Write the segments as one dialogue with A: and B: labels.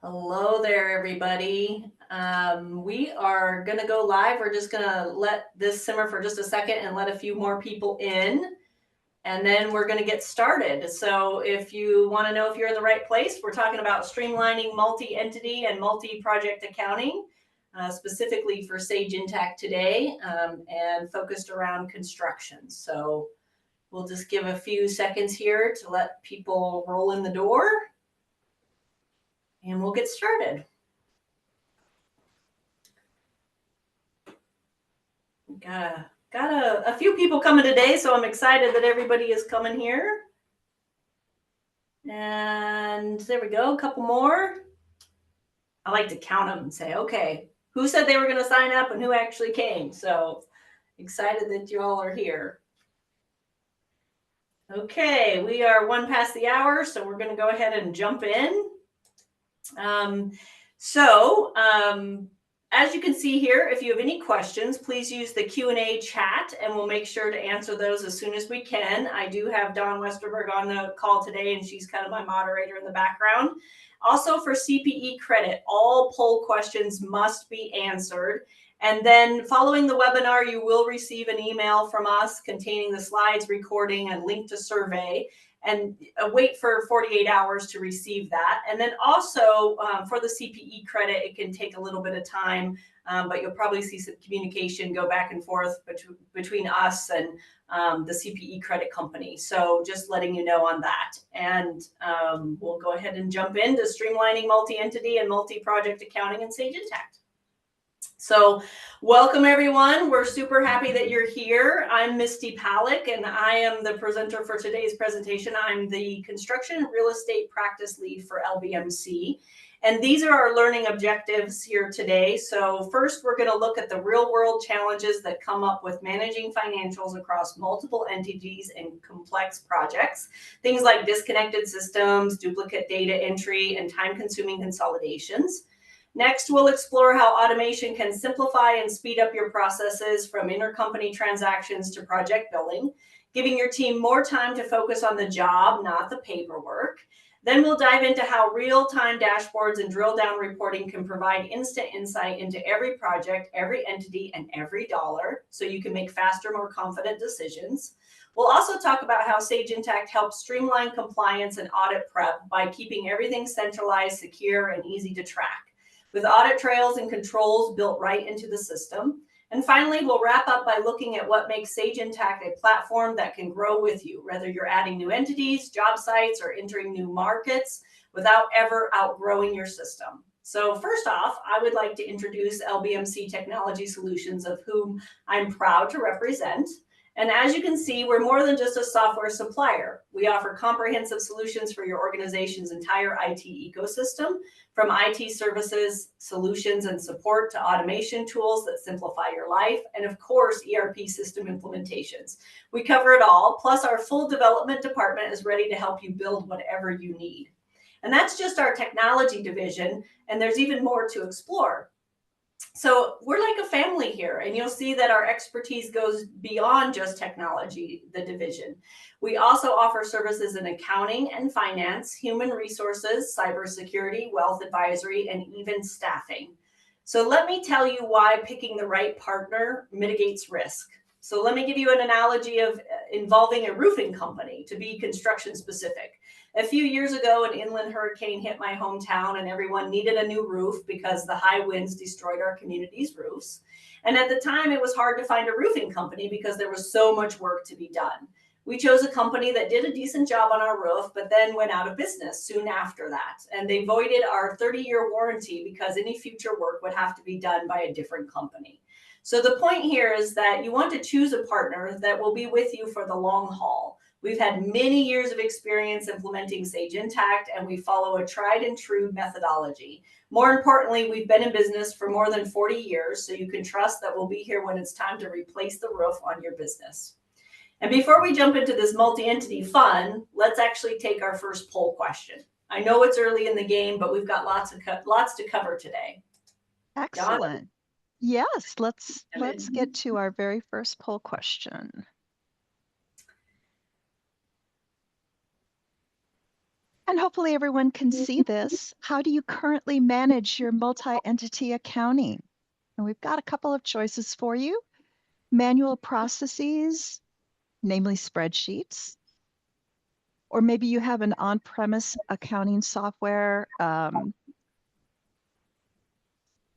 A: Hello there, everybody. We are going to go live. We're just going to let this simmer for just a second and let a few more people in, and then we're going to get started. So if you want to know if you're in the right place, we're talking about streamlining multi-entity and multi-project accounting, specifically for Sage Intacct today, and focused around construction. So we'll just give a few seconds here to let people roll in the door, and we'll get started. Got a few people coming today, so I'm excited that everybody is coming here. And there we go, a couple more. I like to count them and say, okay, who said they were going to sign up and who actually came? So excited that you all are here. Okay, we are 1 past the hour, so we're going to go ahead and jump in. As you can see here, if you have any questions, please use the Q&A chat and we'll make sure to answer those as soon as we can. I do have Dawn Westerberg on the call today, and she's kind of my moderator in the background. Also, for CPE credit, all poll questions must be answered. And then following the webinar, you will receive an email from us containing the slides, recording, and link to survey, and wait for 48 hours to receive that. And then also for the CPE credit, it can take a little bit of time, but you'll probably see some communication go back and forth between us and the CPE credit company. So just letting you know on that. And we'll go ahead and jump into streamlining multi-entity and multi-project accounting in Sage Intacct. So welcome, everyone. We're super happy that you're here. I'm Misty Palick, and I am the presenter for today's presentation. I'm the Construction and Real Estate Practice Lead for LBMC. And these are our learning objectives here today. So first, we're going to look at the real-world challenges that come up with managing financials across multiple entities and complex projects. Things like disconnected systems, duplicate data entry, and time-consuming consolidations. Next, we'll explore how automation can simplify and speed up your processes from intercompany transactions to project billing, giving your team more time to focus on the job, not the paperwork. Then we'll dive into how real-time dashboards and drill-down reporting can provide instant insight into every project, every entity, and every dollar, so you can make faster, more confident decisions. We'll also talk about how Sage Intacct helps streamline compliance and audit prep by keeping everything centralized, secure, and easy to track, with audit trails and controls built right into the system. And finally, we'll wrap up by looking at what makes Sage Intacct a platform that can grow with you, whether you're adding new entities, job sites, or entering new markets without ever outgrowing your system. So first off, I would like to introduce LBMC Technology Solutions, of whom I'm proud to represent. And as you can see, we're more than just a software supplier. We offer comprehensive solutions for your organization's entire IT ecosystem, from IT services, solutions, and support to automation tools that simplify your life, and of course, ERP system implementations. We cover it all, plus our full development department is ready to help you build whatever you need. And that's just our technology division, and there's even more to explore. So we're like a family here, and you'll see that our expertise goes beyond just technology, the division. We also offer services in accounting and finance, human resources, cybersecurity, wealth advisory, and even staffing. So let me tell you why picking the right partner mitigates risk. So let me give you an analogy of involving a roofing company, to be construction specific. A few years ago, an inland hurricane hit my hometown, and everyone needed a new roof because the high winds destroyed our community's roofs. And at the time, it was hard to find a roofing company because there was so much work to be done. We chose a company that did a decent job on our roof, but then went out of business soon after that. And they voided our 30-year warranty because any future work would have to be done by a different company. So the point here is that you want to choose a partner that will be with you for the long haul. We've had many years of experience implementing Sage Intacct, and we follow a tried and true methodology. More importantly, we've been in business for more than 40 years, so you can trust that we'll be here when it's time to replace the roof on your business. And before we jump into this multi-entity fun, let's actually take our first poll question. I know it's early in the game, but we've got lots to cover today.
B: Excellent. Dawn? Yes, let's get to our very first poll question. And hopefully everyone can see this. How do you currently manage your multi-entity accounting? And we've got a couple of choices for you. Manual processes, namely spreadsheets, or maybe you have an on-premise accounting software,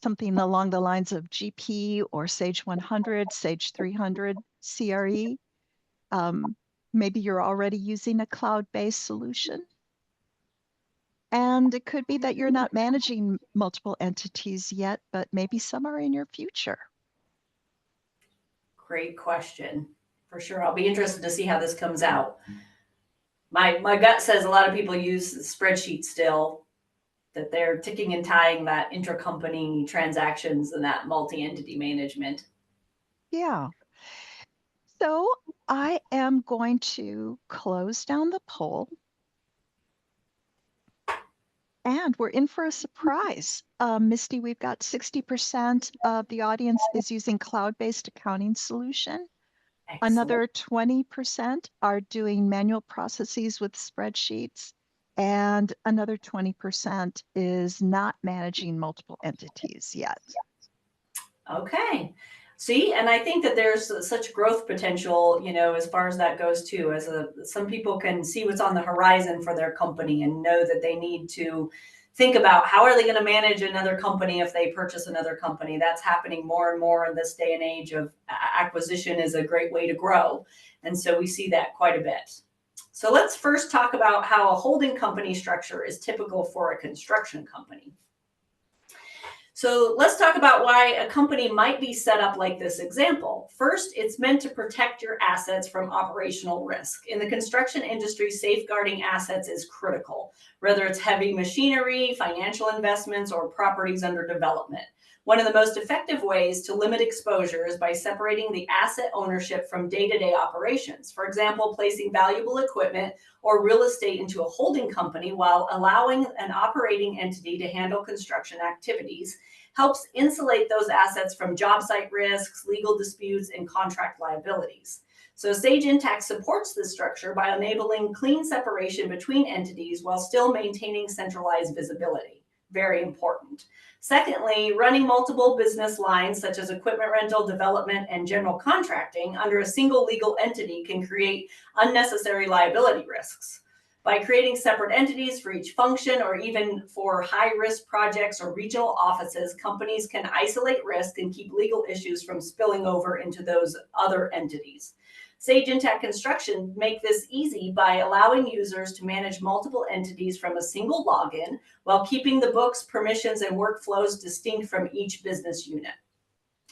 B: something along the lines of GP or Sage 100, Sage 300, CRE. Maybe you're already using a cloud-based solution. And it could be that you're not managing multiple entities yet, but maybe some are in your future.
A: Great question. For sure. I'll be interested to see how this comes out. My gut says a lot of people use spreadsheets still, that they're ticking and tying that intercompany transactions and that multi-entity management.
B: Yeah. So I am going to close down the poll. And we're in for a surprise. Misty, we've got 60% of the audience is using cloud-based accounting solution.
A: Excellent.
B: Another 20% are doing manual processes with spreadsheets. And another 20% is not managing multiple entities yet.
A: Okay. See, and I think that there's such growth potential, as far as that goes too, some people can see what's on the horizon for their company and know that they need to think about how are they going to manage another company if they purchase another company. That's happening more and more in this day and age of acquisition is a great way to grow. And so we see that quite a bit. So let's first talk about how a holding company structure is typical for a construction company. So let's talk about why a company might be set up like this example. First, it's meant to protect your assets from operational risk. In the construction industry, safeguarding assets is critical, whether it's heavy machinery, financial investments, or properties under development. One of the most effective ways to limit exposure is by separating the asset ownership from day-to-day operations. For example, placing valuable equipment or real estate into a holding company while allowing an operating entity to handle construction activities helps insulate those assets from job site risks, legal disputes, and contract liabilities. So Sage Intacct supports this structure by enabling clean separation between entities while still maintaining centralized visibility. Very important. Secondly, running multiple business lines such as equipment rental, development, and general contracting under a single legal entity can create unnecessary liability risks. By creating separate entities for each function or even for high-risk projects or regional offices, companies can isolate risk and keep legal issues from spilling over into those other entities. Sage Intacct Construction make this easy by allowing users to manage multiple entities from a single login while keeping the books, permissions, and workflows distinct from each business unit.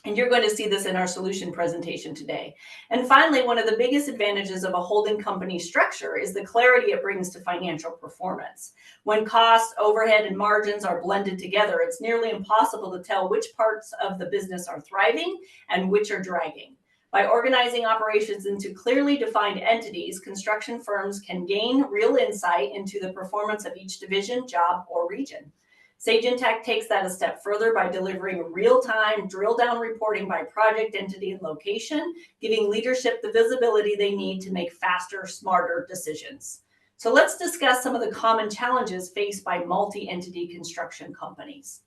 A: And you're going to see this in our solution presentation today. And finally, one of the biggest advantages of a holding company structure is the clarity it brings to financial performance. When costs, overhead, and margins are blended together, it's nearly impossible to tell which parts of the business are thriving and which are dragging. By organizing operations into clearly defined entities, construction firms can gain real insight into the performance of each division, job, or region. Sage Intacct takes that a step further by delivering real-time drill-down reporting by project, entity, and location, giving leadership the visibility they need to make faster, smarter decisions. So let's discuss some of the common challenges faced by multi-entity construction companies.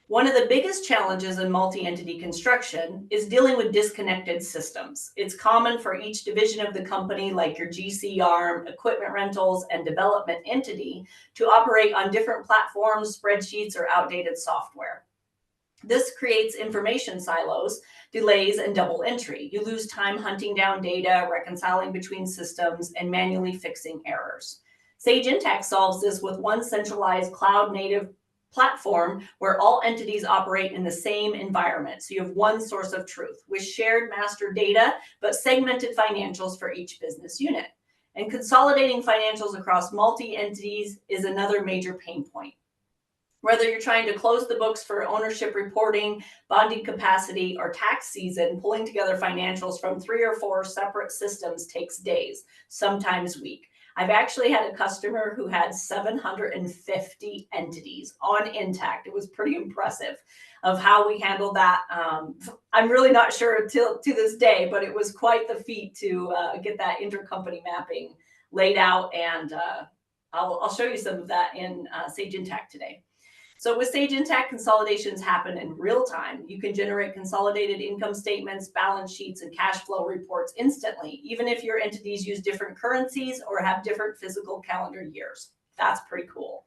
A: One of the biggest challenges in multi-entity construction is dealing with disconnected systems. It's common for each division of the company, like your GC arm, equipment rentals, and development entity, to operate on different platforms, spreadsheets, or outdated software. This creates information silos, delays, and double entry. You lose time hunting down data, reconciling between systems, and manually fixing errors. Sage Intacct solves this with one centralized cloud-native platform where all entities operate in the same environment. So you have one source of truth with shared master data, but segmented financials for each business unit. And consolidating financials across multi-entities is another major pain point. Whether you're trying to close the books for ownership reporting, bonding capacity, or tax season, pulling together financials from 3 or 4 separate systems takes days, sometimes weeks. I've actually had a customer who had 750 entities on Intacct. It was pretty impressive of how we handled that. I'm really not sure to this day, but it was quite the feat to get that intercompany mapping laid out, and I'll show you some of that in Sage Intacct today. So with Sage Intacct, consolidations happen in real time. You can generate consolidated income statements, balance sheets, and cash flow reports instantly, even if your entities use different currencies or have different physical calendar years. That's pretty cool.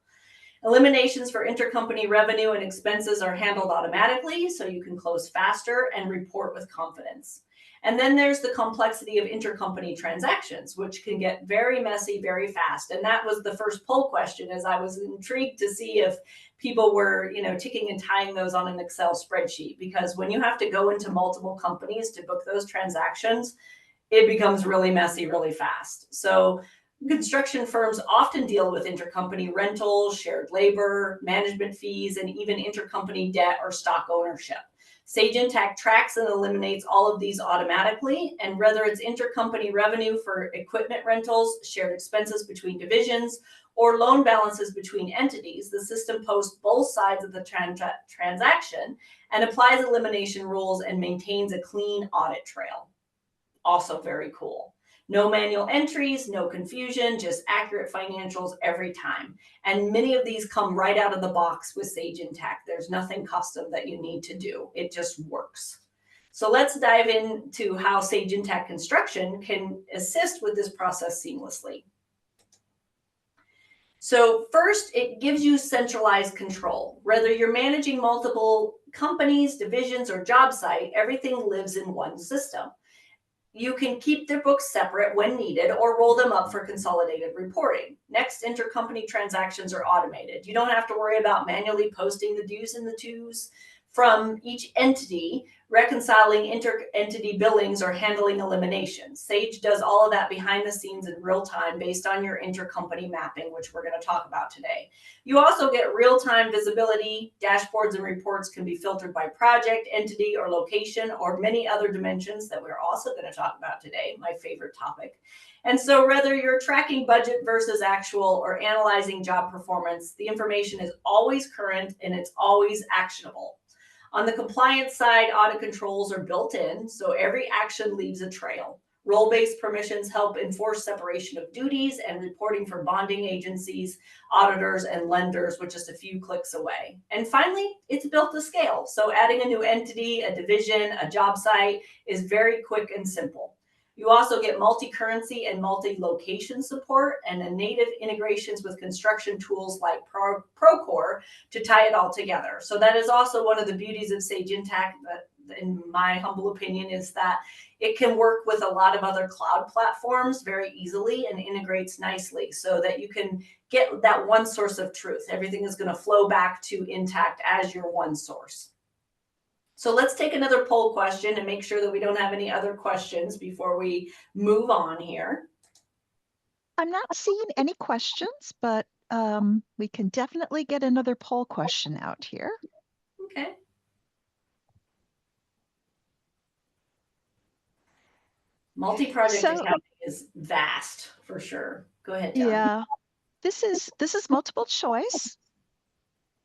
A: Eliminations for intercompany revenue and expenses are handled automatically, so you can close faster and report with confidence. And then there's the complexity of intercompany transactions, which can get very messy very fast. And that was the first poll question, as I was intrigued to see if people were, ticking and tying those on an Excel spreadsheet, because when you have to go into multiple companies to book those transactions, it becomes really messy really fast. So construction firms often deal with intercompany rentals, shared labor, management fees, and even intercompany debt or stock ownership. Sage Intacct tracks and eliminates all of these automatically, and whether it's intercompany revenue for equipment rentals, shared expenses between divisions, or loan balances between entities, the system posts both sides of the transaction and applies elimination rules and maintains a clean audit trail. Also very cool. No manual entries, no confusion, just accurate financials every time. And many of these come right out of the box with Sage Intacct. There's nothing custom that you need to do. It just works. So let's dive into how Sage Intacct Construction can assist with this process seamlessly. So first, it gives you centralized control. Whether you're managing multiple companies, divisions, or job site, everything lives in one system. You can keep their books separate when needed or roll them up for consolidated reporting. Next, intercompany transactions are automated. You don't have to worry about manually posting the dues and the twos from each entity, reconciling inter-entity billings, or handling eliminations. Sage does all of that behind the scenes in real time based on your intercompany mapping, which we're going to talk about today. You also get real-time visibility. Dashboards and reports can be filtered by project, entity, or location, or many other dimensions that we're also going to talk about today, my favorite topic. And so whether you're tracking budget versus actual or analyzing job performance, the information is always current and it's always actionable. On the compliance side, audit controls are built in, so every action leaves a trail. Role-based permissions help enforce separation of duties and reporting for bonding agencies, auditors, and lenders with just a few clicks away. And finally, it's built to scale. So adding a new entity, a division, a job site is very quick and simple. You also get multi-currency and multi-location support and native integrations with construction tools like Procore to tie it all together. So that is also one of the beauties of Sage Intacct, in my humble opinion, is that it can work with a lot of other cloud platforms very easily and integrates nicely so that you can get that one source of truth. Everything is going to flow back to Intacct as your one source. So let's take another poll question and make sure that we don't have any other questions before we move on here.
B: I'm not seeing any questions, but we can definitely get another poll question out here.
A: Okay. Multi-project accounting is vast for sure. Go ahead, John.
B: Yeah, this is multiple choice.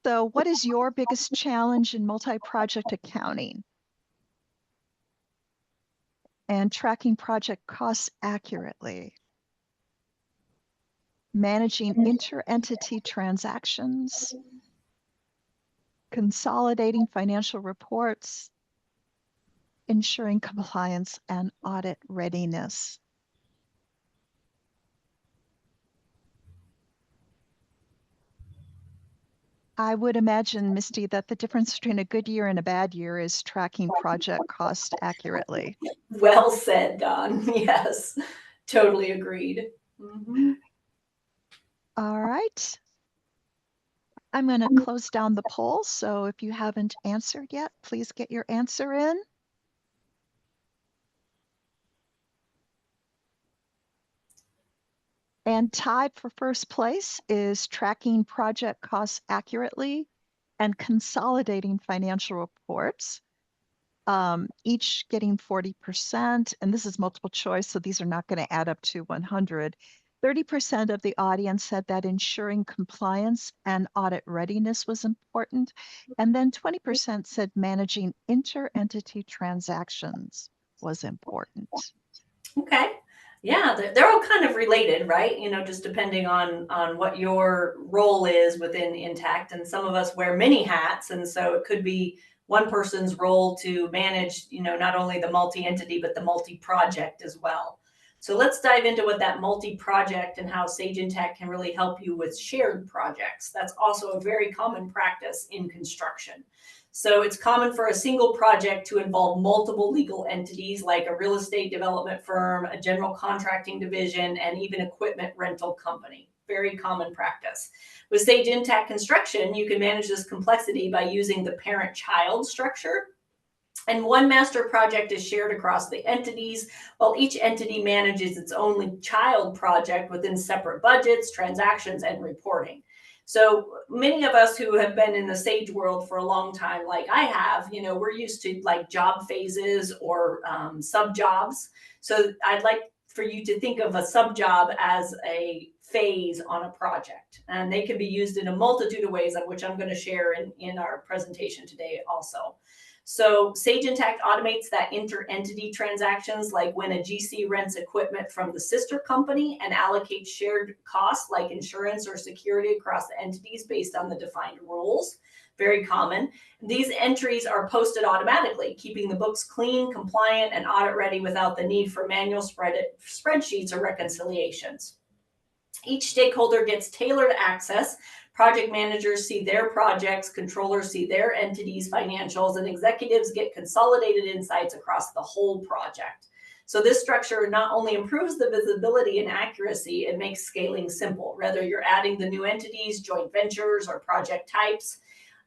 B: So what is your biggest challenge in multi-project accounting? And tracking project costs accurately. Managing inter-entity transactions. Consolidating financial reports. Ensuring compliance and audit readiness. I would imagine, Misty, that the difference between a good year and a bad year is tracking project cost accurately.
A: Well said, Don. Yes, totally agreed. Mm-hmm.
B: All right. I'm going to close down the poll. So if you haven't answered yet, please get your answer in. And tied for first place is tracking project costs accurately and consolidating financial reports, each getting 40%. And this is multiple choice, so these are not going to add up to 100. 30% of the audience said that ensuring compliance and audit readiness was important. And then 20% said managing inter-entity transactions was important.
A: Okay. Yeah, they're all kind of related, right? Just depending on what your role is within Intacct. And some of us wear many hats, and so it could be one person's role to manage, not only the multi-entity but the multi-project as well. So let's dive into what that multi-project and how Sage Intacct can really help you with shared projects. That's also a very common practice in construction. So it's common for a single project to involve multiple legal entities like a real estate development firm, a general contracting division, and even equipment rental company. Very common practice. With Sage Intacct Construction, you can manage this complexity by using the parent-child structure. And one master project is shared across the entities, while each entity manages its own child project within separate budgets, transactions, and reporting. So many of us who have been in the Sage world for a long time, like I have, we're used to like job phases or sub jobs. So I'd like for you to think of a sub job as a phase on a project. And they can be used in a multitude of ways, of which I'm going to share in our presentation today also. So Sage Intacct automates that inter-entity transactions, like when a GC rents equipment from the sister company and allocates shared costs like insurance or security across the entities based on the defined rules. Very common. These entries are posted automatically, keeping the books clean, compliant, and audit ready without the need for manual spreadsheets or reconciliations. Each stakeholder gets tailored access. Project managers see their projects, controllers see their entities' financials, and executives get consolidated insights across the whole project. So this structure not only improves the visibility and accuracy, it makes scaling simple, whether you're adding the new entities, joint ventures, or project types.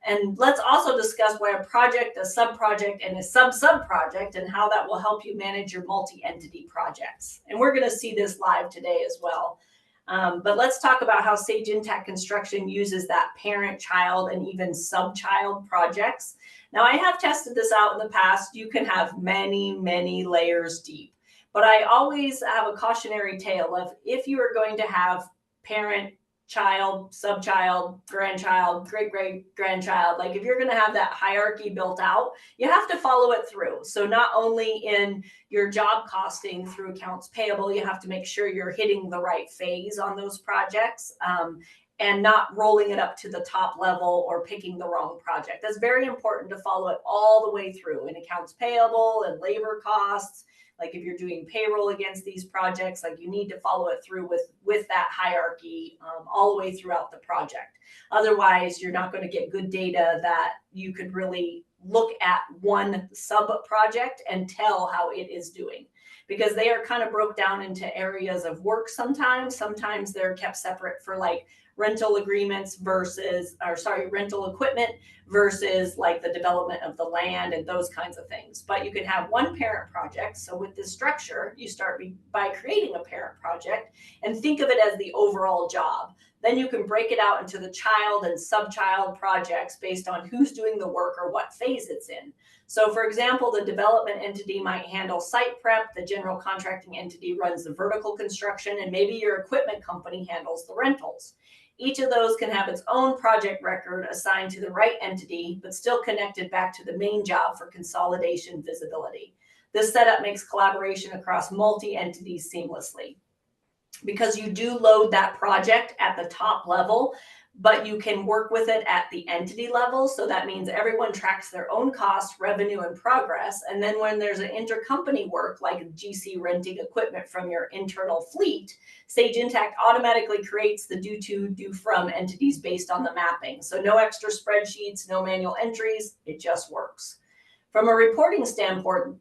A: And let's also discuss why a project, a sub-project, and a sub-sub-project, and how that will help you manage your multi-entity projects. And we're going to see this live today as well. But let's talk about how Sage Intacct Construction uses that parent, child, and even sub-child projects. Now, I have tested this out in the past. You can have many, many layers deep. But I always have a cautionary tale of if you are going to have parent, child, sub-child, grandchild, great-great-grandchild, like if you're going to have that hierarchy built out, you have to follow it through. So not only in your job costing through accounts payable, you have to make sure you're hitting the right phase on those projects and not rolling it up to the top level or picking the wrong project. That's very important to follow it all the way through in accounts payable and labor costs. Like if you're doing payroll against these projects, like you need to follow it through with that hierarchy all the way throughout the project. Otherwise, you're not going to get good data that you could really look at one sub project and tell how it is doing, because they are kind of broke down into areas of work sometimes. Sometimes they're kept separate for like rental agreements rental equipment versus like the development of the land and those kinds of things. But you can have one parent project. So with this structure, you start by creating a parent project and think of it as the overall job. Then you can break it out into the child and sub-child projects based on who's doing the work or what phase it's in. So for example, the development entity might handle site prep, the general contracting entity runs the vertical construction, and maybe your equipment company handles the rentals. Each of those can have its own project record assigned to the right entity, but still connected back to the main job for consolidation visibility. This setup makes collaboration across multi-entities seamlessly, because you do load that project at the top level, but you can work with it at the entity level. So that means everyone tracks their own costs, revenue, and progress. And then when there's an intercompany work, like GC renting equipment from your internal fleet, Sage Intacct automatically creates the due to, due from entities based on the mapping. So no extra spreadsheets, no manual entries, it just works. From a reporting standpoint,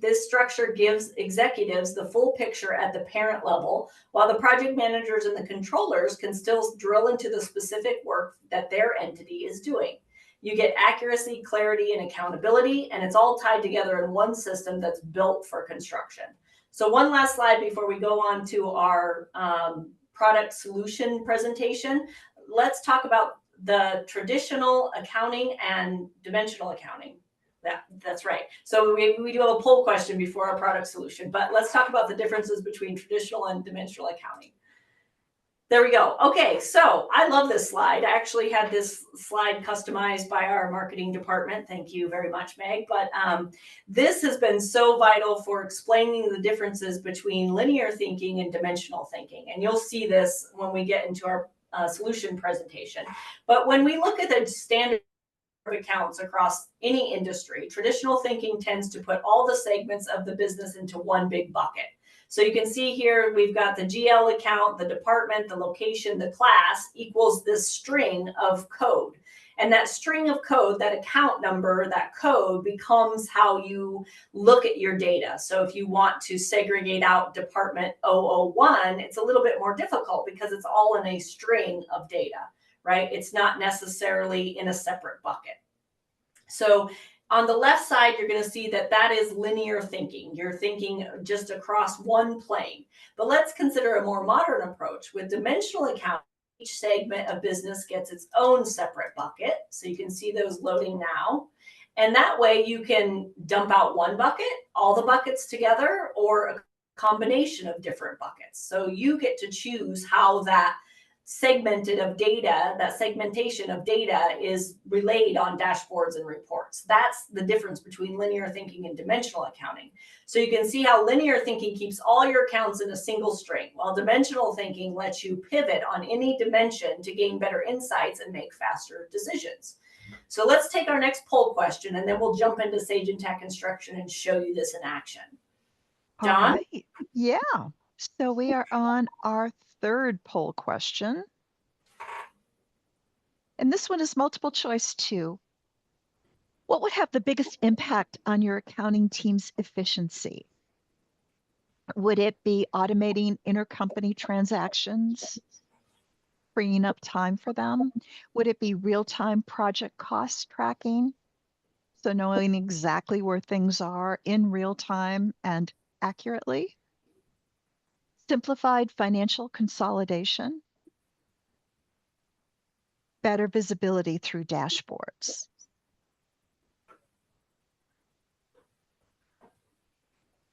A: this structure gives executives the full picture at the parent level, while the project managers and the controllers can still drill into the specific work that their entity is doing. You get accuracy, clarity, and accountability, and it's all tied together in one system that's built for construction. So one last slide before we go on to our product solution presentation. Let's talk about the traditional accounting and dimensional accounting. That's right. So we do have a poll question before our product solution, but let's talk about the differences between traditional and dimensional accounting. There we go. Okay, so I love this slide. I actually had this slide customized by our marketing department. Thank you very much, Meg. But this has been so vital for explaining the differences between linear thinking and dimensional thinking. And you'll see this when we get into our solution presentation. But when we look at the standard accounts across any industry, traditional thinking tends to put all the segments of the business into one big bucket. So you can see here, we've got the GL account, the department, the location, the class equals this string of code. And that string of code, that account number, that code becomes how you look at your data. So if you want to segregate out department 001, it's a little bit more difficult because it's all in a string of data, right? It's not necessarily in a separate bucket. So on the left side, you're going to see that that is linear thinking. You're thinking just across one plane. But let's consider a more modern approach. With dimensional accounting, each segment of business gets its own separate bucket. So you can see those loading now. And that way you can dump out one bucket, all the buckets together, or a combination of different buckets. So you get to choose how that segmented of data, that segmentation of data is relayed on dashboards and reports. That's the difference between linear thinking and dimensional accounting. So you can see how linear thinking keeps all your accounts in a single string, while dimensional thinking lets you pivot on any dimension to gain better insights and make faster decisions. So let's take our next poll question, and then we'll jump into Sage Intacct Construction and show you this in action. Don?
B: All right. Yeah. So we are on our third poll question. And this one is multiple choice too. What would have the biggest impact on your accounting team's efficiency? Would it be automating intercompany transactions, freeing up time for them? Would it be real-time project cost tracking? So knowing exactly where things are in real time and accurately? Simplified financial consolidation? Better visibility through dashboards?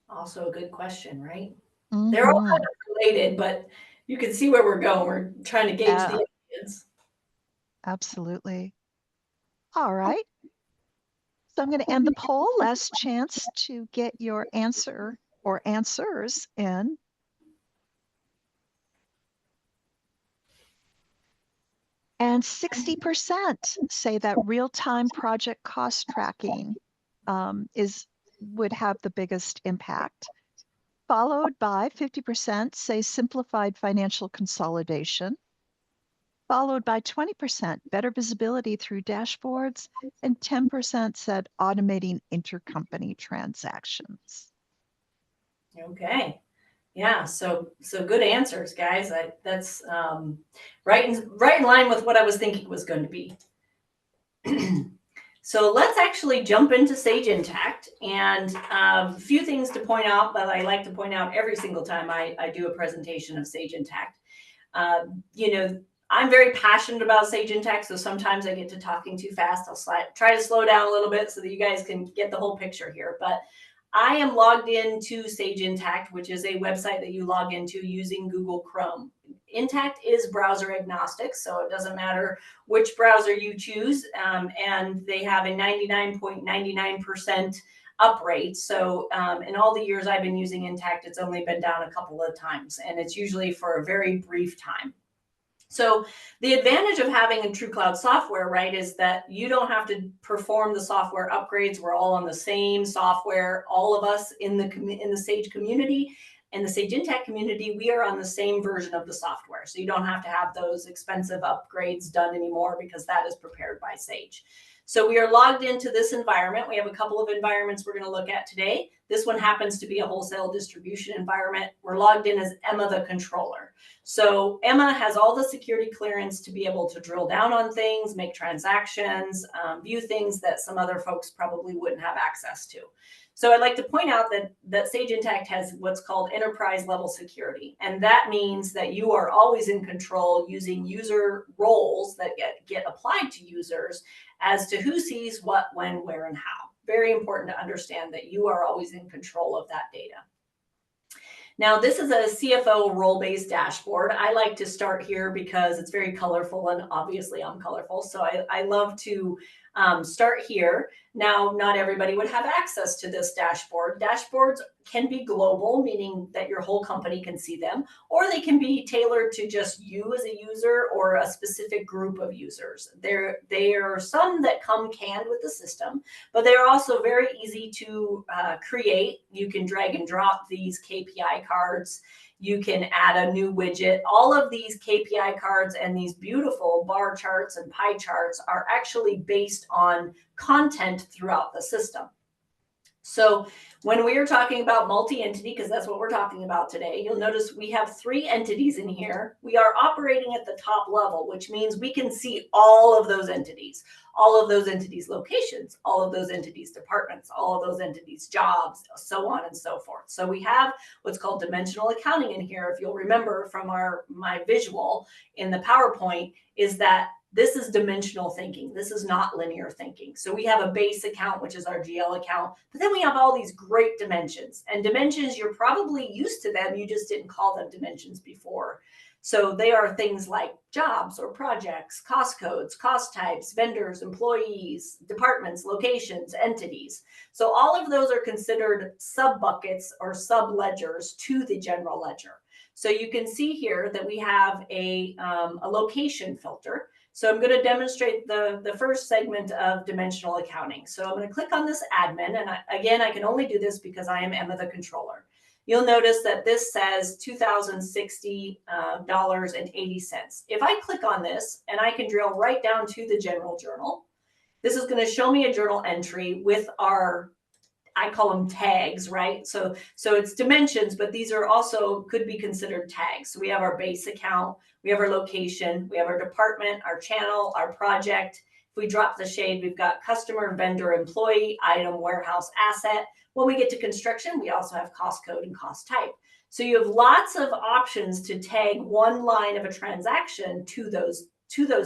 A: Also a good question, right? They're all kind of related, but you can see where we're going. We're trying to gauge the audience.
B: Absolutely. All right. So I'm going to end the poll. Last chance to get your answer or answers in. And 60% say that real-time project cost tracking would have the biggest impact, followed by 50% say simplified financial consolidation, followed by 20% better visibility through dashboards, and 10% said automating intercompany transactions.
A: Okay. Yeah, so good answers, guys. That's right in line with what I was thinking it was going to be. So let's actually jump into Sage Intacct, and a few things to point out that I like to point out every single time I do a presentation of Sage Intacct. You know, I'm very passionate about Sage Intacct, so sometimes I get to talking too fast. I'll try to slow down a little bit so that you guys can get the whole picture here. But I am logged into Sage Intacct, which is a website that you log into using Google Chrome. Intacct is browser agnostic, so it doesn't matter which browser you choose, and they have a 99.99% up rate. So in all the years I've been using Intacct, it's only been down a couple of times, and it's usually for a very brief time. So the advantage of having a true cloud software, right, is that you don't have to perform the software upgrades. We're all on the same software. All of us in the Sage community and the Sage Intacct community, we are on the same version of the software. So you don't have to have those expensive upgrades done anymore because that is prepared by Sage. So we are logged into this environment. We have a couple of environments we're going to look at today. This one happens to be a wholesale distribution environment. We're logged in as Emma, the controller. So Emma has all the security clearance to be able to drill down on things, make transactions, view things that some other folks probably wouldn't have access to. So I'd like to point out that Sage Intacct has what's called enterprise level security. And that means that you are always in control using user roles that get applied to users as to who sees what, when, where, and how. Very important to understand that you are always in control of that data. Now, this is a CFO role-based dashboard. I like to start here because it's very colorful, and obviously I'm colorful. So I love to start here. Now, not everybody would have access to this dashboard. Dashboards can be global, meaning that your whole company can see them, or they can be tailored to just you as a user or a specific group of users. There are some that come canned with the system, but they're also very easy to create. You can drag and drop these KPI cards. You can add a new widget. All of these KPI cards and these beautiful bar charts and pie charts are actually based on content throughout the system. So when we are talking about multi-entity, because that's what we're talking about today, you'll notice we have 3 entities in here. We are operating at the top level, which means we can see all of those entities locations, all of those entities departments, all of those entities jobs, so on and so forth. So we have what's called dimensional accounting in here. If you'll remember from my visual in the PowerPoint, is that this is dimensional thinking. This is not linear thinking. So we have a base account, which is our GL account, but then we have all these great dimensions. And dimensions, you're probably used to them. You just didn't call them dimensions before. So they are things like jobs or projects, cost codes, cost types, vendors, employees, departments, locations, entities. So all of those are considered sub-buckets or sub-ledgers to the general ledger. So you can see here that we have a location filter. So I'm going to demonstrate the first segment of dimensional accounting. So I'm going to click on this admin. And again, I can only do this because I am Emma the controller. You'll notice that this says $2,060.80. If I click on this and I can drill right down to the general journal, this is going to show me a journal entry with our, I call them tags, right? So it's dimensions, but these are also could be considered tags. So we have our base account, we have our location, we have our department, our channel, our project. If we drop the shade, we've got customer, vendor, employee, item, warehouse, asset. When we get to construction, we also have cost code and cost type. So you have lots of options to tag one line of a transaction to those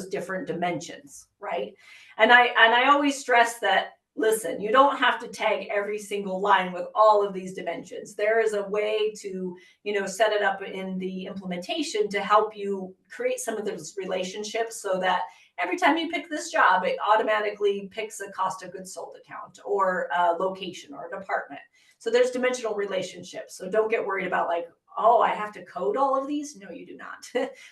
A: different dimensions, right? And I always stress that, listen, you don't have to tag every single line with all of these dimensions. There is a way to, set it up in the implementation to help you create some of those relationships so that every time you pick this job, it automatically picks a cost of goods sold account or a location or a department. So there's dimensional relationships. So don't get worried about like, oh, I have to code all of these. No, you do not.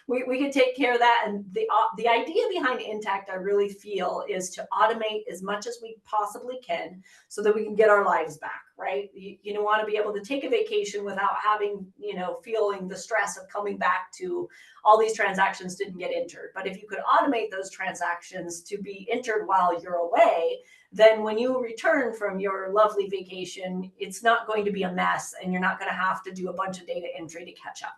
A: we can take care of that. And the idea behind Intacct, I really feel, is to automate as much as we possibly can so that we can get our lives back, right? You want to be able to take a vacation without having, feeling the stress of coming back to all these transactions didn't get entered. But if you could automate those transactions to be entered while you're away, then when you return from your lovely vacation, it's not going to be a mess and you're not going to have to do a bunch of data entry to catch up.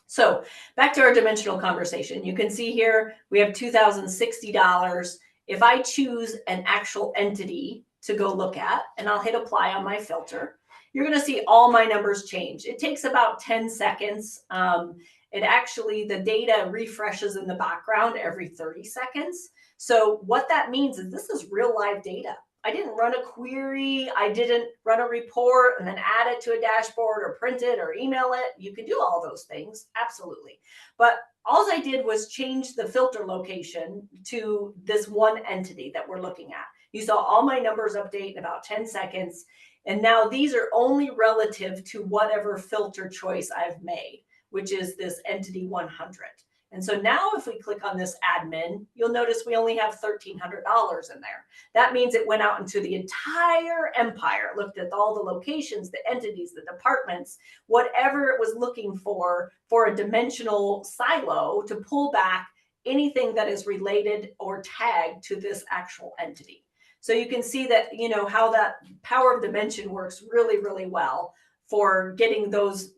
A: So back to our dimensional conversation. You can see here we have $2,060. If I choose an actual entity to go look at, and I'll hit apply on my filter, you're going to see all my numbers change. It takes about 10 seconds. The data refreshes in the background every 30 seconds. So what that means is this is real live data. I didn't run a query. I didn't run a report and then add it to a dashboard or print it or email it. You can do all those things, absolutely. But all I did was change the filter location to this one entity that we're looking at. You saw all my numbers update in about 10 seconds. And now these are only relative to whatever filter choice I've made, which is this entity 100. And so now if we click on this admin, you'll notice we only have $1,300 in there. That means it went out into the entire empire, looked at all the locations, the entities, the departments, whatever it was looking for a dimensional silo to pull back anything that is related or tagged to this actual entity. So you can see that, how that power of dimension works really, really well for getting those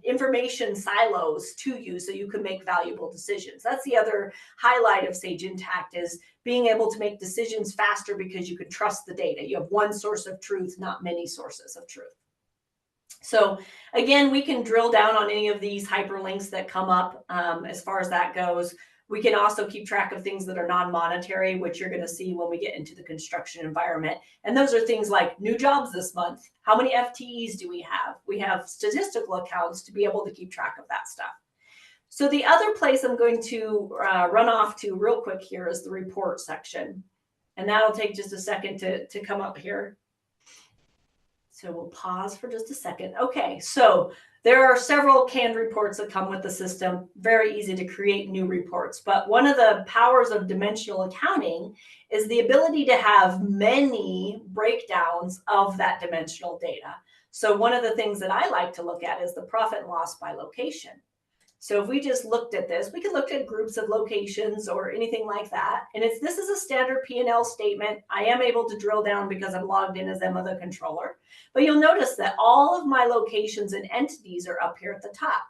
A: information silos to you so you can make valuable decisions. That's the other highlight of Sage Intacct, is being able to make decisions faster because you can trust the data. You have one source of truth, not many sources of truth. So again, we can drill down on any of these hyperlinks that come up as far as that goes. We can also keep track of things that are non-monetary, which you're going to see when we get into the construction environment. And those are things like new jobs this month. How many FTEs do we have? We have statistical accounts to be able to keep track of that stuff. So the other place I'm going to run off to real quick here is the report section. And that'll take just a second to come up here. So we'll pause for just a second. Okay, so there are several canned reports that come with the system. Very easy to create new reports. But one of the powers of dimensional accounting is the ability to have many breakdowns of that dimensional data. So one of the things that I like to look at is the profit and loss by location. So if we just looked at this, we could look at groups of locations or anything like that. And this is a standard P&L statement. I am able to drill down because I'm logged in as Emma the controller. But you'll notice that all of my locations and entities are up here at the top.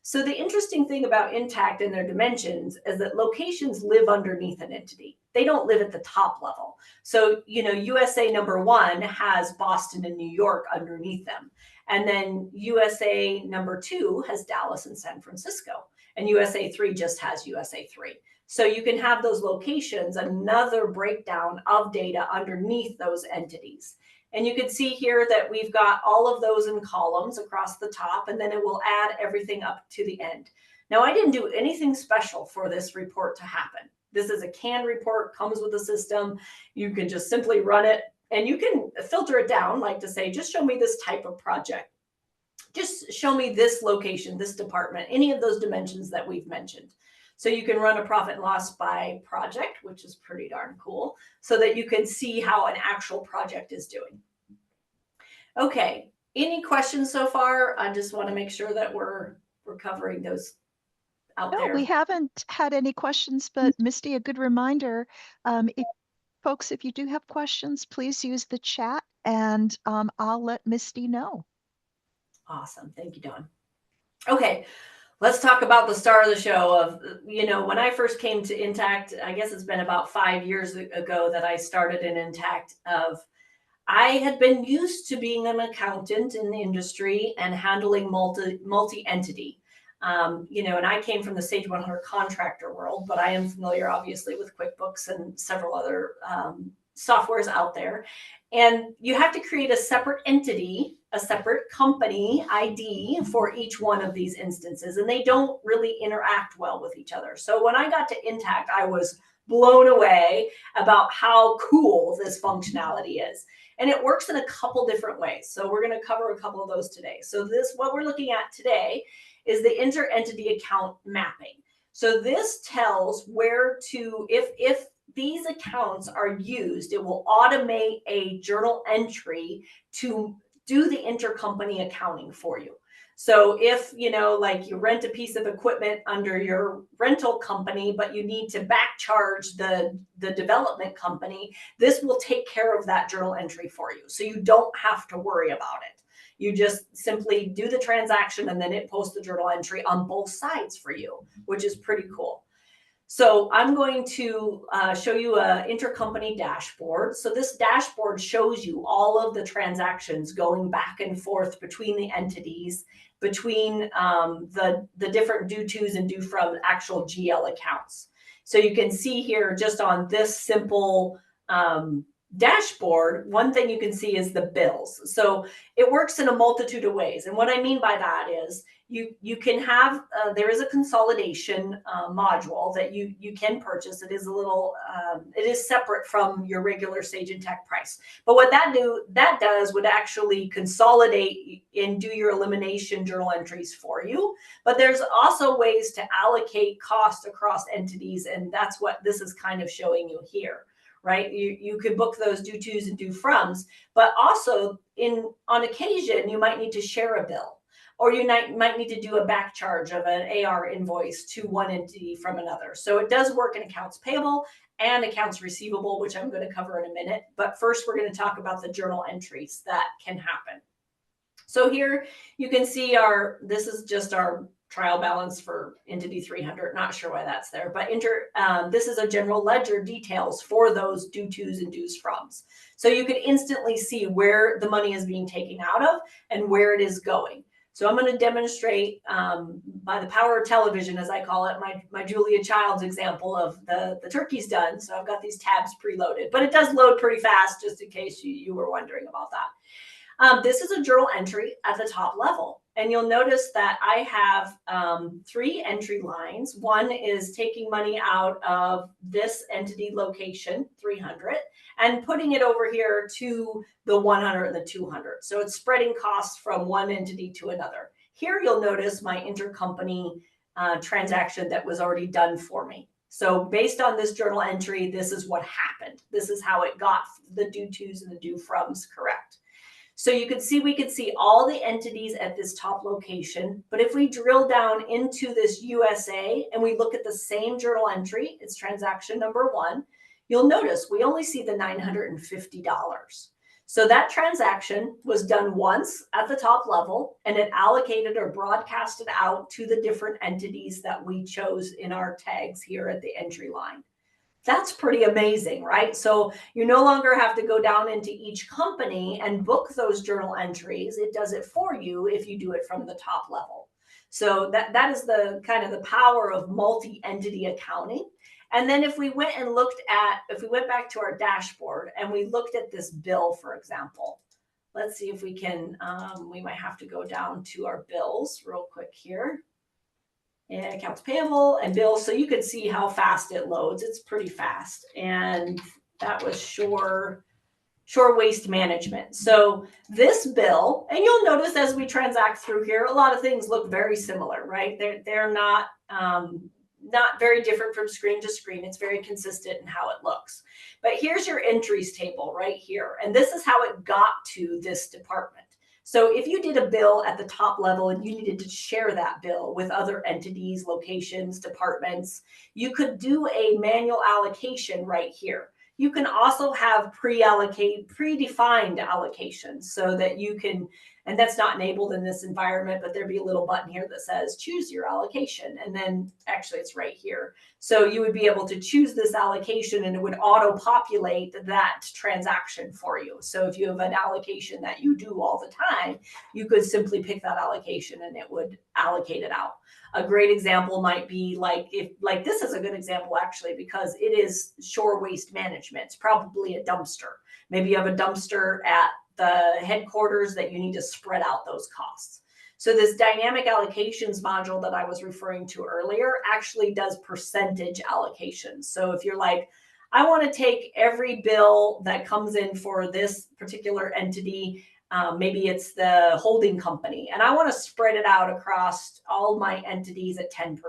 A: So the interesting thing about Intacct and their dimensions is that locations live underneath an entity. They don't live at the top level. So, USA number 1 has Boston and New York underneath them. And then USA number 2 has Dallas and San Francisco. And USA 3 just has USA 3. So you can have those locations, another breakdown of data underneath those entities. And you can see here that we've got all of those in columns across the top, and then it will add everything up to the end. Now, I didn't do anything special for this report to happen. This is a canned report, comes with the system. You can just simply run it, and you can filter it down, like to say, just show me this type of project. Just show me this location, this department, any of those dimensions that we've mentioned. So you can run a profit and loss by project, which is pretty darn cool, so that you can see how an actual project is doing. Okay, any questions so far? I just want to make sure that we're covering those out there.
B: No, we haven't had any questions, but Misty, a good reminder, if you do have questions, please use the chat and I'll let Misty know.
A: Awesome. Thank you, Dawn. Okay, let's talk about the star of the show of, when I first came to Intacct, I guess it's been about 5 years ago that I started in Intacct. I had been used to being an accountant in the industry and handling multi-entity. And I came from the Sage 100 contractor world, but I am familiar, obviously, with QuickBooks and several other softwares out there. And you have to create a separate entity, a separate company ID for each one of these instances, and they don't really interact well with each other. So when I got to Intacct, I was blown away about how cool this functionality is. And it works in a couple different ways. So we're going to cover a couple of those today. So what we're looking at today is the inter-entity account mapping. So this tells where to, if these accounts are used, it will automate a journal entry to do the intercompany accounting for you. So if, like you rent a piece of equipment under your rental company, but you need to back charge the development company, this will take care of that journal entry for you. So you don't have to worry about it. You just simply do the transaction and then it posts the journal entry on both sides for you, which is pretty cool. So I'm going to show you an intercompany dashboard. So this dashboard shows you all of the transactions going back and forth between the entities, between the different due tos and due from actual GL accounts. So you can see here just on this simple dashboard, one thing you can see is the bills. So it works in a multitude of ways. And what I mean by that is you can have, there is a consolidation module that you can purchase. It is a little, it is separate from your regular Sage Intacct price. But what that does would actually consolidate and do your elimination journal entries for you. But there's also ways to allocate cost across entities. And that's what this is kind of showing you here. Right? You could book those due tos and due froms, but also on occasion, you might need to share a bill, or you might need to do a back charge of an AR invoice to one entity from another. So it does work in accounts payable and accounts receivable, which I'm going to cover in a minute. But first, we're going to talk about the journal entries that can happen. So here you can see this is just our trial balance for entity 300. Not sure why that's there, but this is a general ledger details for those due tos and dues froms. So you can instantly see where the money is being taken out of and where it is going. So I'm going to demonstrate by the power of television, as I call it, my Julia Child's example of the turkey's done. So I've got these tabs preloaded, but it does load pretty fast, just in case you were wondering about that. This is a journal entry at the top level. And you'll notice that I have 3 entry lines. One is taking money out of this entity location, 300, and putting it over here to the 100 and the 200. So it's spreading costs from one entity to another. Here you'll notice my intercompany transaction that was already done for me. So based on this journal entry, this is what happened. This is how it got the due tos and the due froms correct. So you can see, we can see all the entities at this top location. But if we drill down into this USA and we look at the same journal entry, it's transaction number 1, you'll notice we only see the $950. So that transaction was done once at the top level, and it allocated or broadcasted out to the different entities that we chose in our tags here at the entry line. That's pretty amazing, right? So you no longer have to go down into each company and book those journal entries. It does it for you if you do it from the top level. So that is the kind of the power of multi-entity accounting. And then if we went back to our dashboard and we looked at this bill, for example, let's see if we can, we might have to go down to our bills real quick here. And accounts payable and bills. So you could see how fast it loads. It's pretty fast. And that was Shore Waste Management. So this bill, and you'll notice as we transact through here, a lot of things look very similar, right? They're not very different from screen to screen. It's very consistent in how it looks. But here's your entries table right here. And this is how it got to this department. So if you did a bill at the top level and you needed to share that bill with other entities, locations, departments, you could do a manual allocation right here. You can also have predefined allocations so that you can, and that's not enabled in this environment, but there'd be a little button here that says choose your allocation. And then actually it's right here. So you would be able to choose this allocation and it would auto-populate that transaction for you. So if you have an allocation that you do all the time, you could simply pick that allocation and it would allocate it out. A great example might be this is a good example actually, because it is Shore Waste Management. It's probably a dumpster. Maybe you have a dumpster at the headquarters that you need to spread out those costs. So this dynamic allocations module that I was referring to earlier actually does percentage allocations. So if you're like, I want to take every bill that comes in for this particular entity, maybe it's the holding company, and I want to spread it out across all my entities at 10%.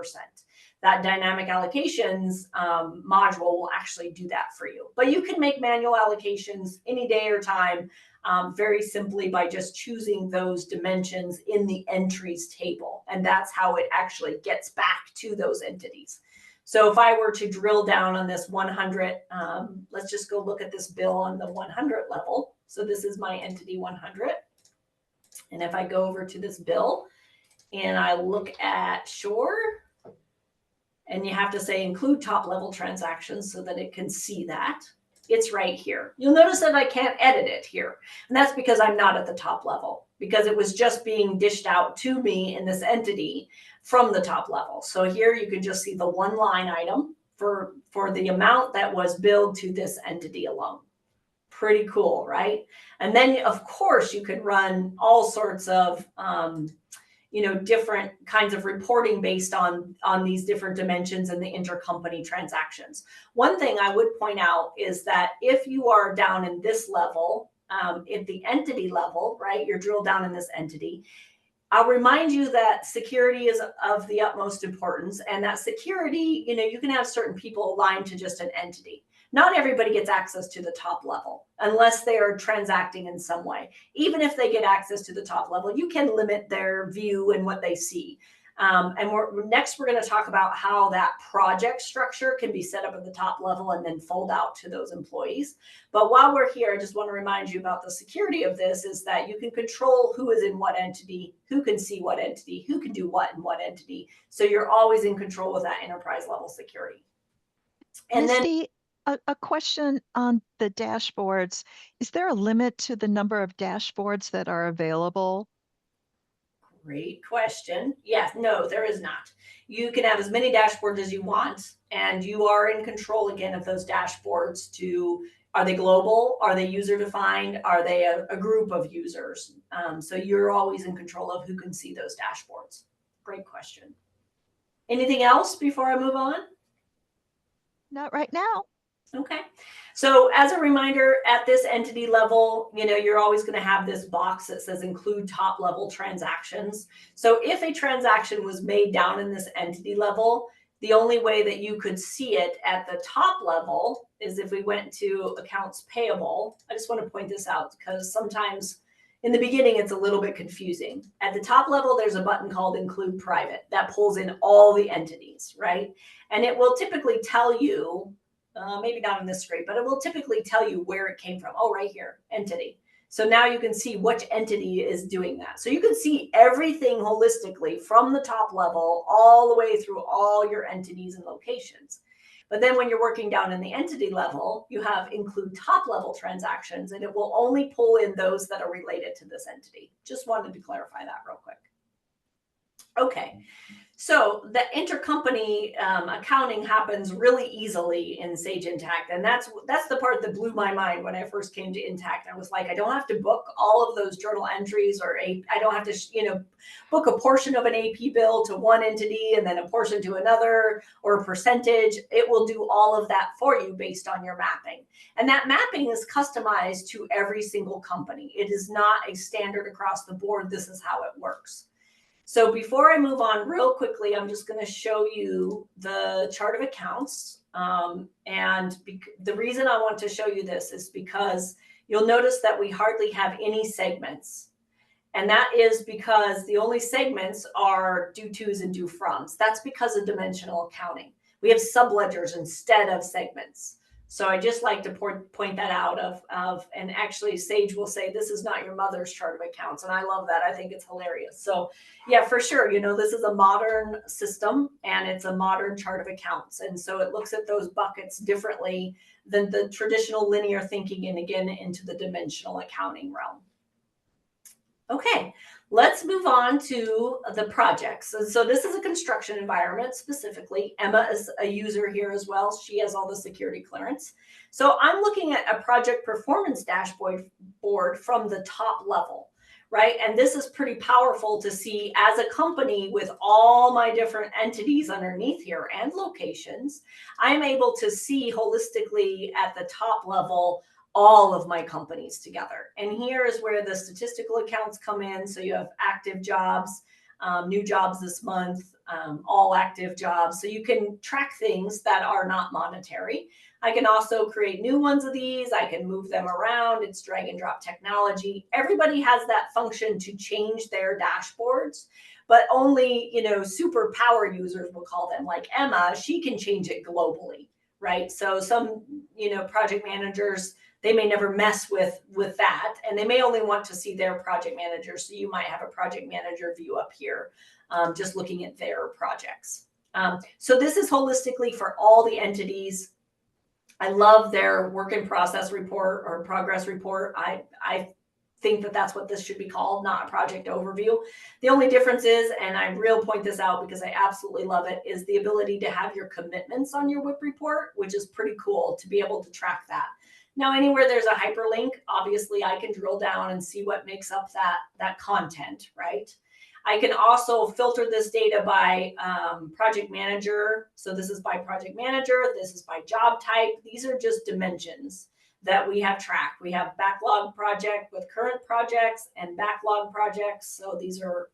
A: That dynamic allocations module will actually do that for you. But you can make manual allocations any day or time very simply by just choosing those dimensions in the entries table. And that's how it actually gets back to those entities. So if I were to drill down on this 100, let's just go look at this bill on the 100 level. So this is my entity 100. And if I go over to this bill and I look at Shore, and you have to say include top level transactions so that it can see that. It's right here. You'll notice that I can't edit it here. And that's because I'm not at the top level, because it was just being dished out to me in this entity from the top level. So here you can just see the one line item for the amount that was billed to this entity alone. Pretty cool, right? And then of course you can run all sorts of different kinds of reporting based on these different dimensions and the intercompany transactions. One thing I would point out is that if you are down in this level, at the entity level, right, you're drilled down in this entity, I'll remind you that security is of the utmost importance, and that security, you can have certain people aligned to just an entity. Not everybody gets access to the top level unless they are transacting in some way. Even if they get access to the top level, you can limit their view and what they see. And next, we're going to talk about how that project structure can be set up at the top level and then fold out to those employees. But while we're here, I just want to remind you about the security of this is that you can control who is in what entity, who can see what entity, who can do what in what entity. So you're always in control of that enterprise level security. And
B: Misty, a question on the dashboards. Is there a limit to the number of dashboards that are available?
A: Great question. Yes, no, there is not. You can have as many dashboards as you want, and you are in control again of those dashboards to, are they global? Are they user defined? Are they a group of users? So you're always in control of who can see those dashboards. Great question. Anything else before I move on?
B: Not right now.
A: Okay. So as a reminder, at this entity level, you're always going to have this box that says include top level transactions. So if a transaction was made down in this entity level, the only way that you could see it at the top level is if we went to accounts payable. I just want to point this out because sometimes in the beginning, it's a little bit confusing. At the top level, there's a button called include private that pulls in all the entities, right? And it will typically tell you, maybe not in this screen, but it will typically tell you where it came from. Oh, right here, entity. So now you can see which entity is doing that. So you can see everything holistically from the top level all the way through all your entities and locations. But then when you're working down in the entity level, you have include top level transactions, and it will only pull in those that are related to this entity. Just wanted to clarify that real quick. Okay. So the intercompany accounting happens really easily in Sage Intacct. And that's the part that blew my mind when I first came to Intacct. I was like, I don't have to book all of those journal entries, or I don't have to, book a portion of an AP bill to one entity and then a portion to another, or a percentage. It will do all of that for you based on your mapping. And that mapping is customized to every single company. It is not a standard across the board. This is how it works. So before I move on real quickly, I'm just going to show you the chart of accounts. The reason I want to show you this is because you'll notice that we hardly have any segments. And that is because the only segments are due tos and due froms. That's because of dimensional accounting. We have subledgers instead of segments. So I just like to point that out and actually Sage will say, this is not your mother's chart of accounts. And I love that. I think it's hilarious. So yeah, for sure. This is a modern system and it's a modern chart of accounts. And so it looks at those buckets differently than the traditional linear thinking and again into the dimensional accounting realm. Okay, let's move on to the projects. So this is a construction environment specifically. Emma is a user here as well. She has all the security clearance. So I'm looking at a project performance dashboard from the top level, right? And this is pretty powerful to see as a company with all my different entities underneath here and locations. I'm able to see holistically at the top level all of my companies together. And here is where the statistical accounts come in. So you have active jobs, new jobs this month, all active jobs. So you can track things that are not monetary. I can also create new ones of these. I can move them around. It's drag and drop technology. Everybody has that function to change their dashboards, but only, super power users, we'll call them, like Emma, she can change it globally, right? So some, project managers, they may never mess with that, and they may only want to see their project manager. So you might have a project manager view up here, just looking at their projects. So this is holistically for all the entities. I love their work in process report or progress report. I think that that's what this should be called, not a project overview. The only difference is, and I really point this out because I absolutely love it, is the ability to have your commitments on your WIP report, which is pretty cool to be able to track that. Now, anywhere there's a hyperlink, obviously I can drill down and see what makes up that content, right? I can also filter this data by project manager. So this is by project manager. This is by job type. These are just dimensions that we have tracked. We have backlog project with current projects and backlog projects. So these are,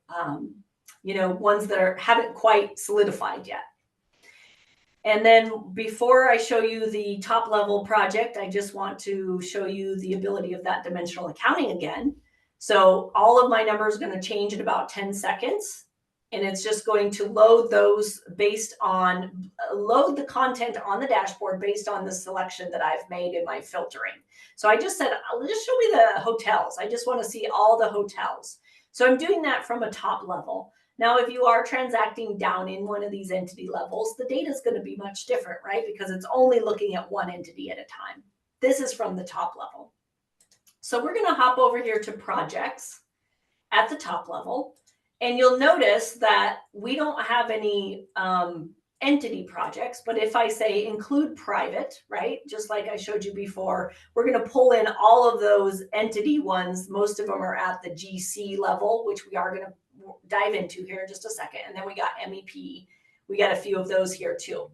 A: ones that haven't quite solidified yet. And then before I show you the top level project, I just want to show you the ability of that dimensional accounting again. So all of my numbers are going to change in about 10 seconds. And it's just going to load those load the content on the dashboard based on the selection that I've made in my filtering. So I just said, just show me the hotels. I just want to see all the hotels. So I'm doing that from a top level. Now, if you are transacting down in one of these entity levels, the data is going to be much different, right? Because it's only looking at one entity at a time. This is from the top level. So we're going to hop over here to projects at the top level. And you'll notice that we don't have any entity projects, but if I say include private, right, just like I showed you before, we're going to pull in all of those entity ones. Most of them are at the GC level, which we are going to dive into here in just a second. And then we got MEP. We got a few of those here too.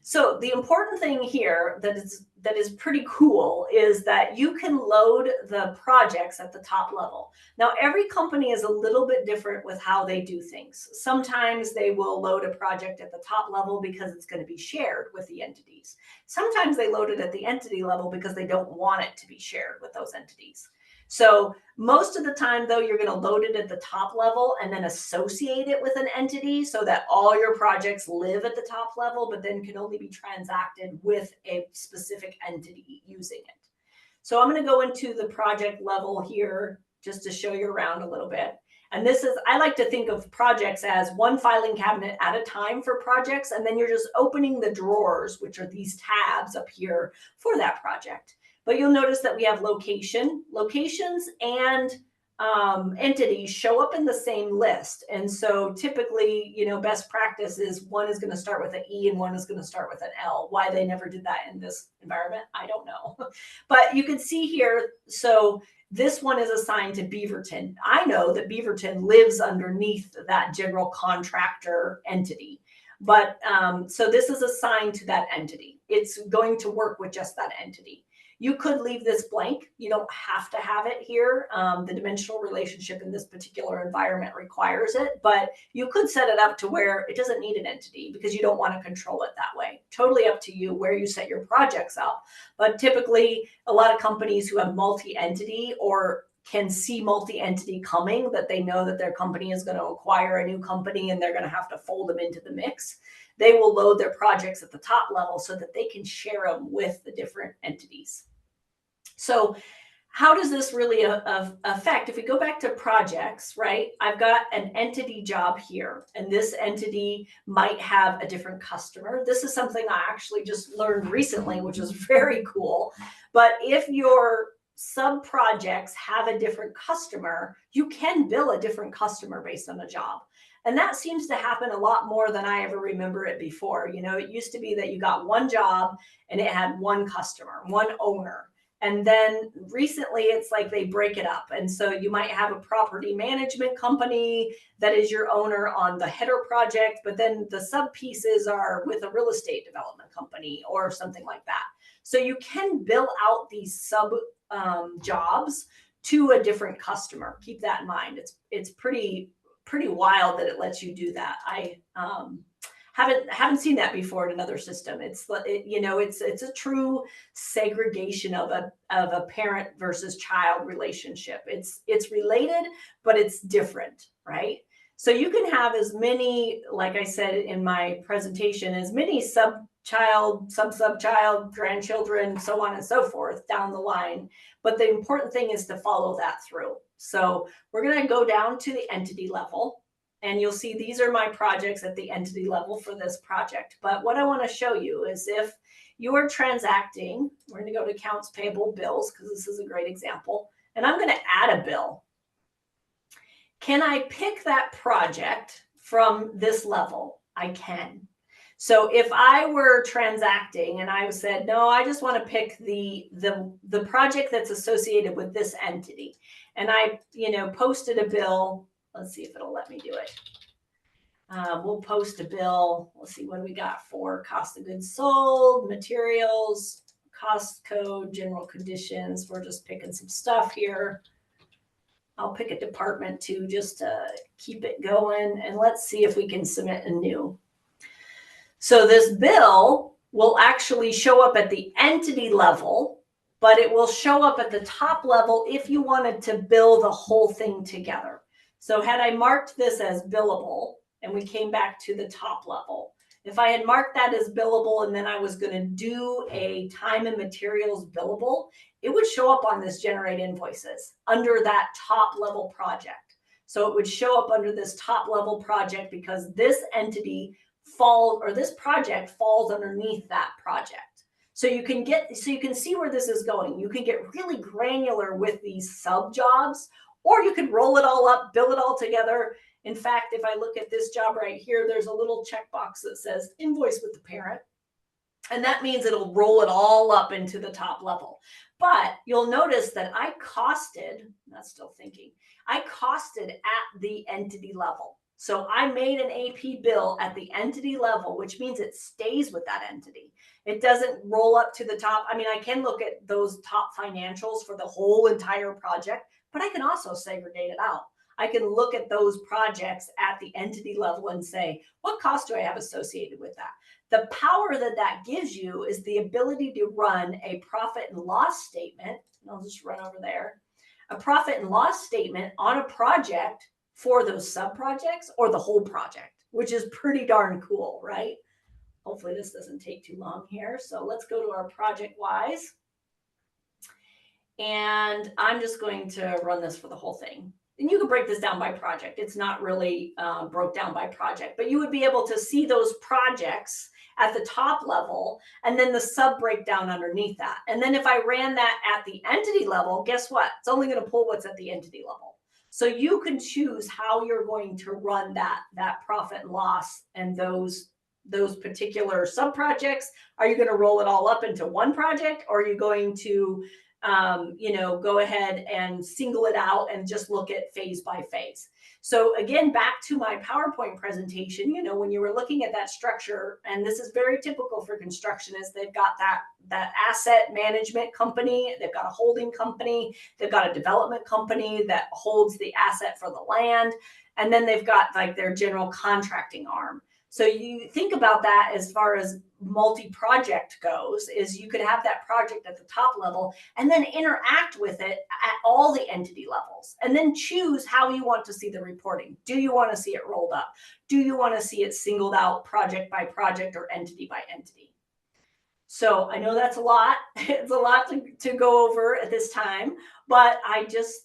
A: So the important thing here that is pretty cool is that you can load the projects at the top level. Now, every company is a little bit different with how they do things. Sometimes they will load a project at the top level because it's going to be shared with the entities. Sometimes they load it at the entity level because they don't want it to be shared with those entities. So most of the time, though, you're going to load it at the top level and then associate it with an entity so that all your projects live at the top level, but then can only be transacted with a specific entity using it. So I'm going to go into the project level here just to show you around a little bit. And this is, I like to think of projects as one filing cabinet at a time for projects. And then you're just opening the drawers, which are these tabs up here for that project. But you'll notice that we have locations and entities show up in the same list. And so typically, best practice is one is going to start with an E and one is going to start with an L. Why they never did that in this environment, I don't know. But you can see here, so this one is assigned to Beaverton. I know that Beaverton lives underneath that general contractor entity. But so this is assigned to that entity. It's going to work with just that entity. You could leave this blank. You don't have to have it here. The dimensional relationship in this particular environment requires it, but you could set it up to where it doesn't need an entity because you don't want to control it that way. Totally up to you where you set your projects up. But typically, a lot of companies who have multi-entity or can see multi-entity coming, that they know that their company is going to acquire a new company and they're going to have to fold them into the mix, they will load their projects at the top level so that they can share them with the different entities. So how does this really affect? If we go back to projects, right, I've got an entity job here, and this entity might have a different customer. This is something I actually just learned recently, which is very cool. But if your sub projects have a different customer, you can bill a different customer based on a job. And that seems to happen a lot more than I ever remember it before. It used to be that you got one job and it had one customer, one owner. And then recently it's like they break it up. And so you might have a property management company that is your owner on the header project, but then the sub pieces are with a real estate development company or something like that. So you can bill out these sub jobs to a different customer. Keep that in mind. It's pretty wild that it lets you do that. I haven't seen that before in another system. It's a true segregation of a parent versus child relationship. It's related, but it's different, right? So you can have as many, like I said in my presentation, as many sub-child, sub-child, grandchildren, so on and so forth down the line. But the important thing is to follow that through. So we're going to go down to the entity level. And you'll see these are my projects at the entity level for this project. But what I want to show you is if you are transacting, we're going to go to accounts payable bills because this is a great example. And I'm going to add a bill. Can I pick that project from this level? I can. So if I were transacting and I said, no, I just want to pick the project that's associated with this entity. And I, posted a bill. Let's see if it'll let me do it. We'll post a bill. Let's see, what do we got for cost of goods sold, materials, cost code, general conditions. We're just picking some stuff here. I'll pick a department too, just to keep it going. And let's see if we can submit a new. So this bill will actually show up at the entity level, but it will show up at the top level if you wanted to bill the whole thing together. So had I marked this as billable and we came back to the top level, if I had marked that as billable and then I was going to do a time and materials billable, it would show up on this generate invoices under that top level project. So it would show up under this top level project because this entity this project falls underneath that project. So you can see where this is going. You can get really granular with these sub jobs, or you could roll it all up, bill it all together, In fact, if I look at this job right here, there's a little checkbox that says invoice with the parent. And that means it'll roll it all up into the top level. But you'll notice that I costed, that's still thinking, I costed at the entity level. So I made an AP bill at the entity level, which means it stays with that entity. It doesn't roll up to the top. I mean, I can look at those top financials for the whole entire project, but I can also segregate it out. I can look at those projects at the entity level and say, what cost do I have associated with that? The power that that gives you is the ability to run a profit and loss statement. And I'll just run over there. A profit and loss statement on a project for those sub projects or the whole project, which is pretty darn cool, right? Hopefully this doesn't take too long here. So let's go to our project wise. And I'm just going to run this for the whole thing. And you can break this down by project. It's not really broke down by project, but you would be able to see those projects at the top level and then the sub breakdown underneath that. And then if I ran that at the entity level, guess what? It's only going to pull what's at the entity level. So you can choose how you're going to run that profit and loss and those particular sub projects. Are you going to roll it all up into one project, or are you going to go ahead and single it out and just look at phase by phase? So again, back to my PowerPoint presentation, when you were looking at that structure, and this is very typical for construction, is they've got that asset management company, they've got a holding company, they've got a development company that holds the asset for the land, and then they've got like their general contracting arm. So you think about that as far as multi-project goes, is you could have that project at the top level and then interact with it at all the entity levels, and then choose how you want to see the reporting. Do you want to see it rolled up? Do you want to see it singled out project by project or entity by entity? So I know that's a lot. It's a lot to go over at this time, but I just,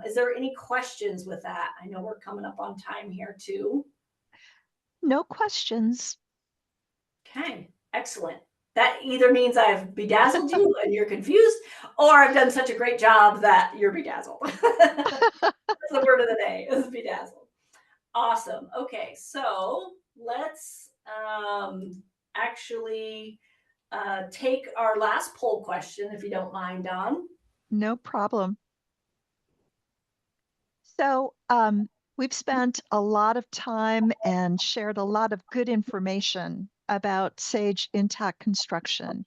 A: is there any questions with that? I know we're coming up on time here too.
B: No questions.
A: Okay, excellent. That either means I've bedazzled you and you're confused, or I've done such a great job that you're bedazzled. That's the word of the day, is bedazzled. Awesome. Okay, so let's actually take our last poll question, if you don't mind, Dawn.
B: No problem. So we've spent a lot of time and shared a lot of good information about Sage Intacct Construction.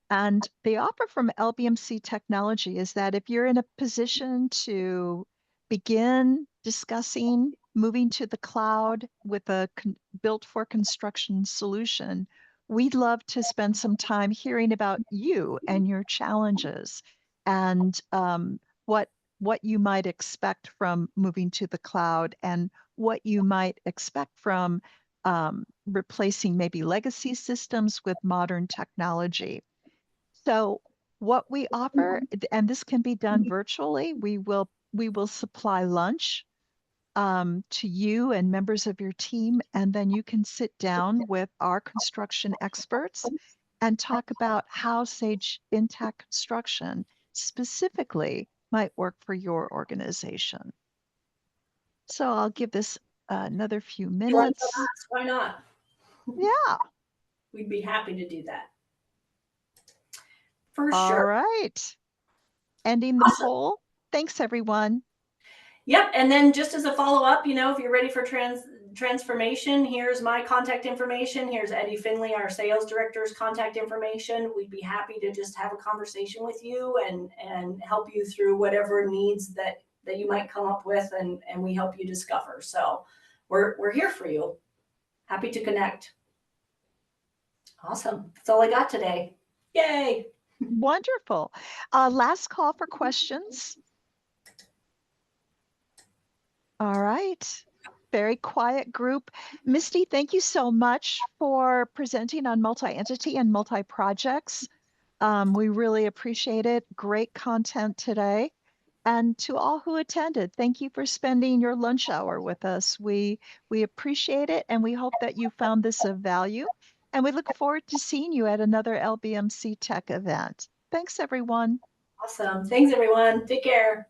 B: And the offer from LBMC Technology is that if you're in a position to begin discussing moving to the cloud with a built for construction solution, we'd love to spend some time hearing about you and your challenges and what you might expect from moving to the cloud and what you might expect from replacing maybe legacy systems with modern technology. So what we offer, and this can be done virtually, we will supply lunch to you and members of your team, and then you can sit down with our construction experts and talk about how Sage Intacct Construction specifically might work for your organization. So I'll give this another few minutes.
A: Why not?
B: Yeah.
A: We'd be happy to do that. For
B: All
A: sure.
B: right. Ending the poll. Thanks, everyone.
A: Yep. And then just as a follow-up, if you're ready for transformation, here's my contact information. Here's Eddie Finley, our sales director's contact information. We'd be happy to just have a conversation with you and help you through whatever needs that you might come up with, and we help you discover. So we're here for you. Happy to connect. Awesome. That's all I got today. Yay.
B: Wonderful. Last call for questions. All right. Very quiet group. Misty, thank you so much for presenting on multi-entity and multi-projects. We really appreciate it. Great content today. And to all who attended, thank you for spending your lunch hour with us. We appreciate it, and we hope that you found this of value. And we look forward to seeing you at another LBMC Tech event. Thanks, everyone.
A: Awesome. Thanks, everyone. Take care.